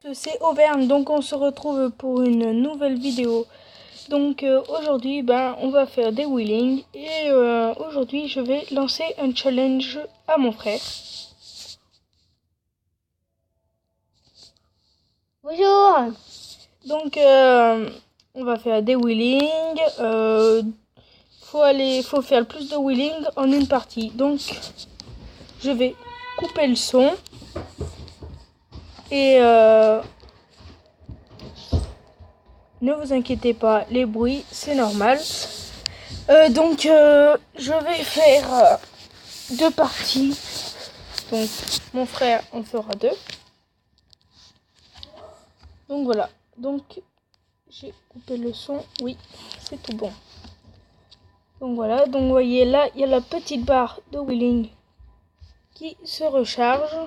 C'est Auvergne, donc on se retrouve pour une nouvelle vidéo. Donc aujourd'hui on va faire des wheelings et aujourd'hui je vais lancer un challenge à mon frère. Bonjour. Donc on va faire des wheelings. Faut faire le plus de wheelings en une partie. Donc je vais couper le son et ne vous inquiétez pas, les bruits c'est normal. Je vais faire deux parties. Donc mon frère en fera deux. Donc voilà. Donc j'ai coupé le son. Oui, c'est tout bon. Donc voilà. Donc vous voyez là, il y a la petite barre de wheeling qui se recharge.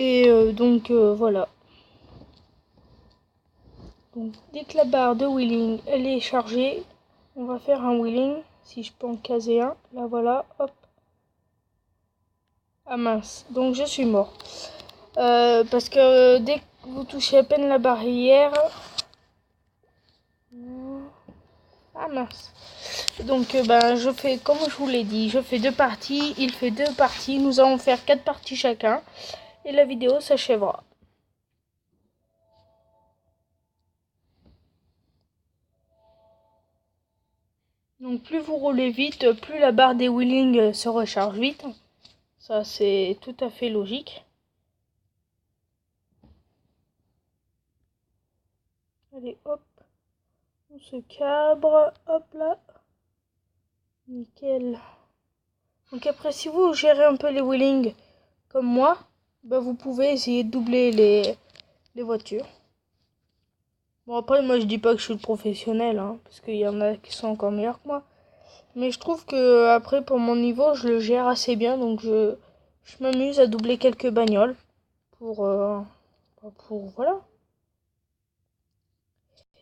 Et voilà. Donc dès que la barre de wheeling elle est chargée, on va faire un wheeling. Si je peux en caser un, là voilà, hop. Ah mince, donc je suis mort. Parce que dès que vous touchez à peine la barrière... Ah mince. Donc je fais comme je vous l'ai dit, je fais deux parties, il fait deux parties, nous allons faire 4 parties chacun. Et la vidéo s'achèvera. Donc plus vous roulez vite, plus la barre des wheelings se recharge vite. Ça c'est tout à fait logique. Allez hop, on se cabre, hop là. Nickel. Donc après si vous gérez un peu les wheelings comme moi, vous pouvez essayer de doubler les voitures. Bon après moi je dis pas que je suis le professionnel, hein, parce qu'il y en a qui sont encore meilleurs que moi. Mais je trouve que après pour mon niveau je le gère assez bien, donc je m'amuse à doubler quelques bagnoles pour voilà.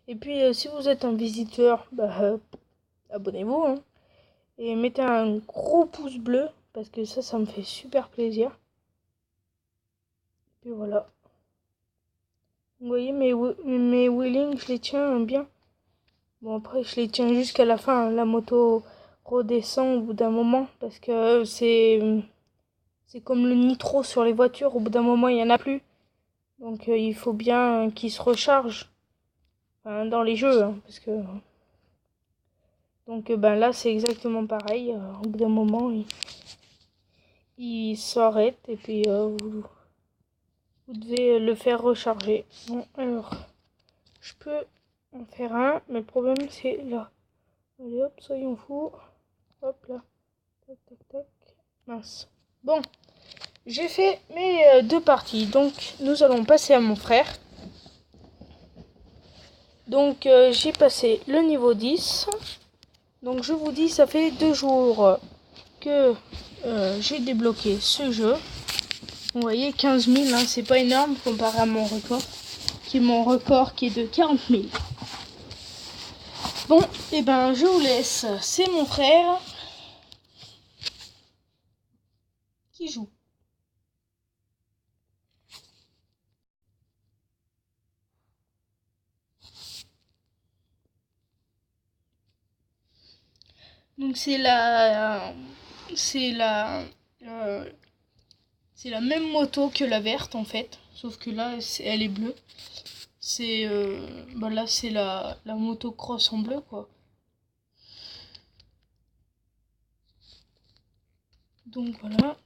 Et puis si vous êtes un visiteur, abonnez-vous hein, et mettez un gros pouce bleu parce que ça me fait super plaisir. Et puis voilà. Vous voyez mes wheelings, je les tiens bien. Bon après je les tiens jusqu'à la fin, la moto redescend au bout d'un moment parce que c'est comme le nitro sur les voitures, au bout d'un moment il y en a plus. Donc il faut bien qu'ils se rechargent dans les jeux hein, parce que donc là c'est exactement pareil, au bout d'un moment il s'arrête et puis vous devez le faire recharger. Bon alors je peux en faire un, mais le problème c'est là. Allez hop, soyons fous. Hop là. Tac tac tac. Mince. Bon, j'ai fait mes deux parties. Donc nous allons passer à mon frère. Donc j'ai passé le niveau 10. Donc je vous dis, ça fait 2 jours que j'ai débloqué ce jeu. Vous voyez, 15 000, hein, c'est pas énorme comparé à mon record. Mon record qui est de 40 000. Bon, et je vous laisse. C'est mon frère qui joue. Donc c'est la même moto que la verte en fait, sauf que là elle est bleue. C'est là c'est la motocross en bleu quoi. Donc voilà.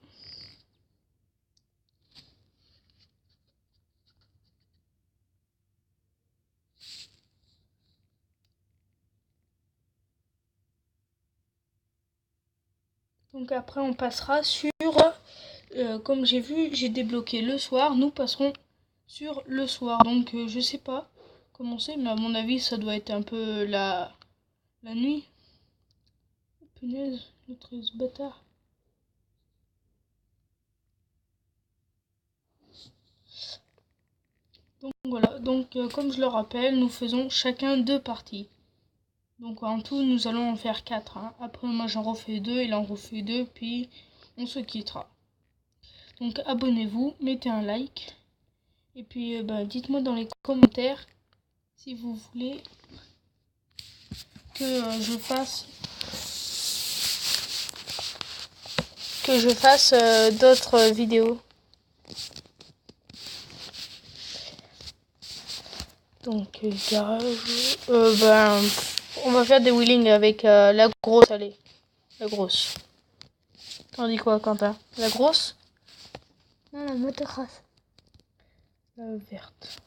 Donc après on passera sur comme j'ai vu, j'ai débloqué le soir, nous passerons sur le soir. Donc je sais pas comment c'est, mais à mon avis ça doit être un peu la nuit. Oh, punaise, notre ce bâtard. Donc voilà, donc comme je le rappelle, nous faisons chacun 2 parties. Donc en tout, nous allons en faire 4. Hein. Après, moi j'en refais 2, il en refait 2, puis on se quittera. Donc abonnez-vous, mettez un like. Et puis dites-moi dans les commentaires si vous voulez que je fasse d'autres vidéos. Donc garage, on va faire des wheelings avec la grosse, allez, la grosse. T'en dis quoi, Quentin? La grosse? Non, la motocross. La verte.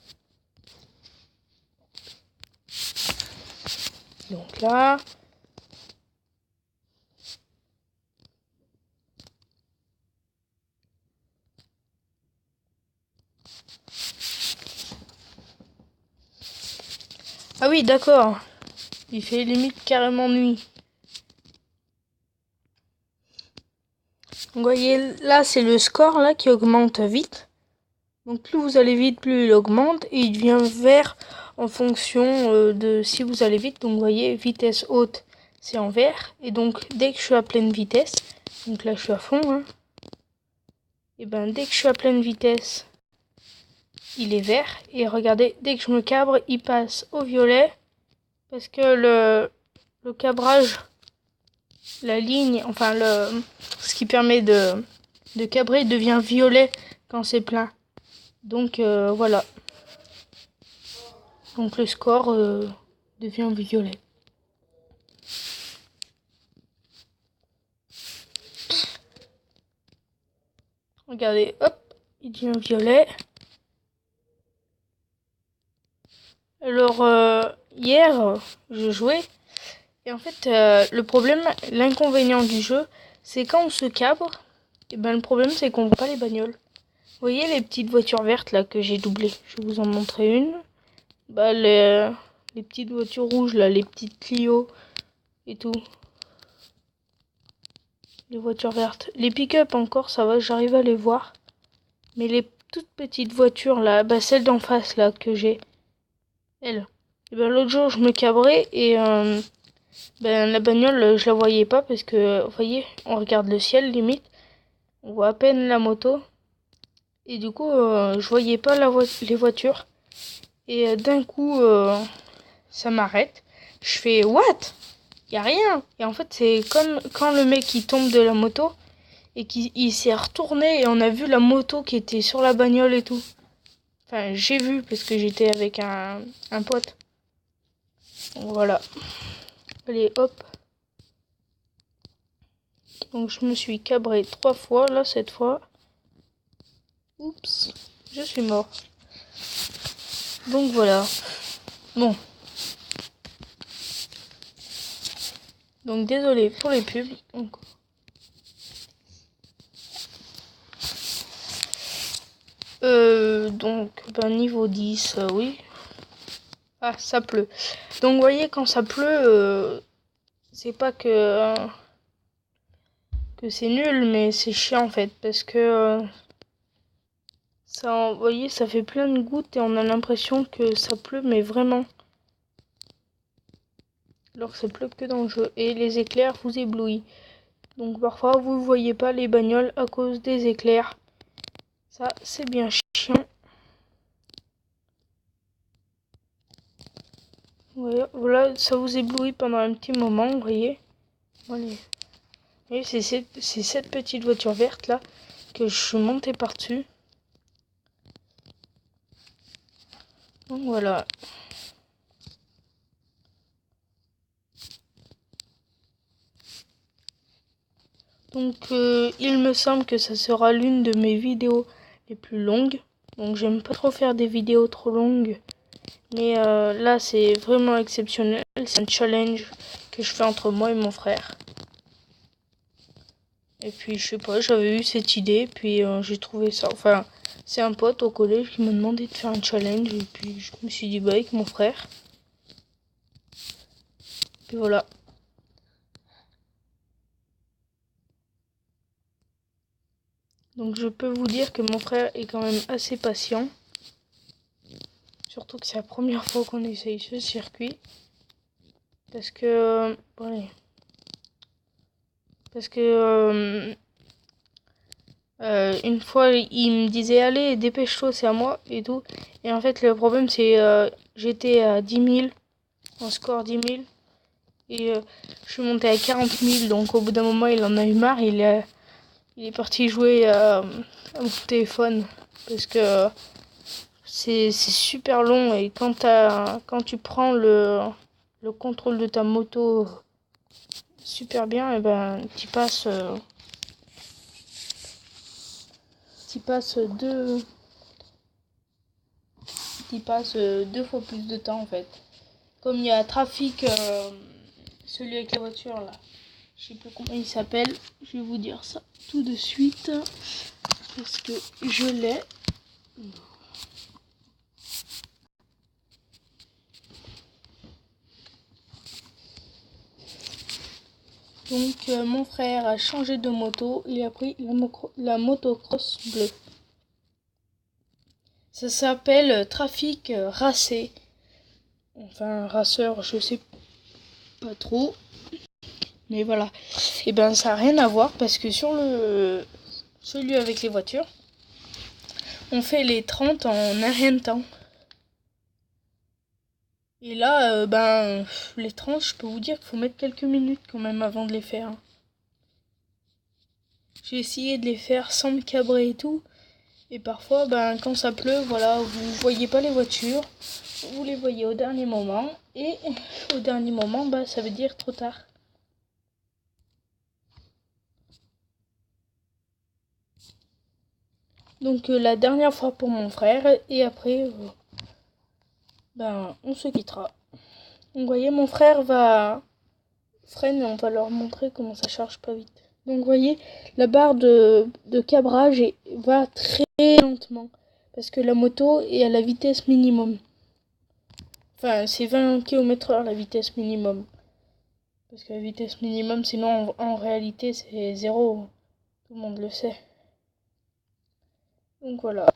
Donc là. Ah oui, d'accord. Il fait limite carrément nuit. Donc, vous voyez, là, c'est le score là qui augmente vite. Donc plus vous allez vite, plus il augmente. Et il devient vert en fonction de si vous allez vite. Donc vous voyez, vitesse haute, c'est en vert. Et donc dès que je suis à pleine vitesse, donc là je suis à fond, hein, et ben dès que je suis à pleine vitesse, il est vert. Et regardez, dès que je me cabre, il passe au violet. Parce que le cabrage, la ligne, enfin ce qui permet de cabrer devient violet quand c'est plein. Donc voilà. Donc le score devient violet. Regardez, hop, il devient violet. Alors hier, je jouais. Et en fait, le problème, l'inconvénient du jeu, c'est quand on se cabre, et ben le problème c'est qu'on voit pas les bagnoles. Vous voyez les petites voitures vertes là que j'ai doublées. Je vais vous en montrer une. Bah les petites voitures rouges là, les petites Clio et tout. Les voitures vertes. Les pick-up encore, ça va, j'arrive à les voir. Mais les toutes petites voitures là, bah celle d'en face là que j'ai, elle. Et ben l'autre jour je me cabrais et la bagnole je la voyais pas parce que vous voyez, on regarde le ciel limite, on voit à peine la moto et du coup je voyais pas les voitures et d'un coup ça m'arrête. Je fais what? Y a rien. Et en fait c'est comme quand le mec il tombe de la moto et qu'il s'est retourné et on a vu la moto qui était sur la bagnole et tout. Enfin, j'ai vu parce que j'étais avec un pote. Donc, voilà. Allez, hop. Donc je me suis cabré 3 fois. Là, cette fois. Oups. Je suis mort. Donc voilà. Bon. Donc désolé pour les pubs. Donc niveau 10, oui. Ah, ça pleut. Donc vous voyez, quand ça pleut, c'est pas que c'est nul, mais c'est chiant en fait. Parce que ça, vous voyez, ça fait plein de gouttes et on a l'impression que ça pleut, mais vraiment. Alors que ça pleut que dans le jeu. Et les éclairs vous éblouissent. Donc parfois vous ne voyez pas les bagnoles à cause des éclairs. Ça, c'est bien chiant. Voilà, ça vous éblouit pendant un petit moment, vous voyez. Allez. Et c'est cette petite voiture verte là que je suis montée par-dessus. Donc voilà. Donc il me semble que ça sera l'une de mes vidéos les plus longues. Donc j'aime pas trop faire des vidéos trop longues. Mais là c'est vraiment exceptionnel. C'est un challenge que je fais entre moi et mon frère. Et puis je sais pas, j'avais eu cette idée. Puis j'ai trouvé ça. Enfin, c'est un pote au collège qui m'a demandé de faire un challenge. Et puis je me suis dit bah avec mon frère. Puis voilà. Donc je peux vous dire que mon frère est quand même assez patient. Surtout que c'est la première fois qu'on essaye ce circuit. Parce que... Parce que... Une fois, il me disait allez, dépêche-toi, c'est à moi et tout. Et en fait, le problème, c'est j'étais à 10 000, en score 10 000. Et je suis montée à 40 000. Donc au bout d'un moment, il en a eu marre. Il est parti jouer à mon téléphone. Parce que c'est super long. Et quand tu prends le contrôle de ta moto super bien, et ben tu passes. Tu passes deux fois plus de temps en fait. Comme il y a trafic, celui avec la voiture là, je sais plus comment il s'appelle, je vais vous dire ça tout de suite parce que je l'ai. Donc mon frère a changé de moto, il a pris la motocross bleue. Ça s'appelle Trafic Racé. Enfin, raceur, je sais pas trop. Mais voilà. Et ben ça n'a rien à voir parce que sur celui avec les voitures, on fait les 30 en un rien de temps. Et là, les 30, je peux vous dire qu'il faut mettre quelques minutes quand même avant de les faire. J'ai essayé de les faire sans me cabrer et tout. Et parfois, quand ça pleut, voilà, vous voyez pas les voitures. Vous les voyez au dernier moment. Et au dernier moment, ça veut dire trop tard. Donc la dernière fois pour mon frère. Et après, on se quittera. Donc vous voyez, mon frère va freine, on va leur montrer comment ça charge pas vite. Donc vous voyez, la barre de cabrage va très lentement parce que la moto est à la vitesse minimum. Enfin, c'est 20 km/h la vitesse minimum. Parce que la vitesse minimum, sinon en réalité c'est 0. Tout le monde le sait. Donc voilà.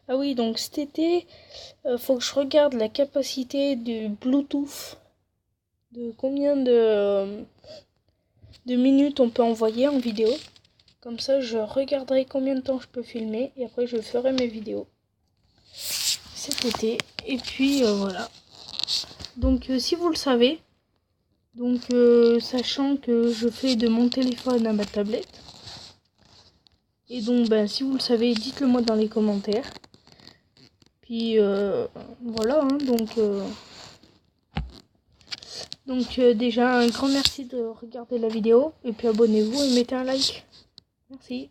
Ah oui, donc cet été, faut que je regarde la capacité du Bluetooth. De combien de minutes on peut envoyer en vidéo. Comme ça, je regarderai combien de temps je peux filmer et après je ferai mes vidéos cet été. Et puis voilà. Donc si vous le savez, donc sachant que je fais de mon téléphone à ma tablette. Et donc si vous le savez, dites-le moi dans les commentaires. Puis voilà, hein, donc déjà un grand merci de regarder la vidéo et puis abonnez-vous et mettez un like. Merci.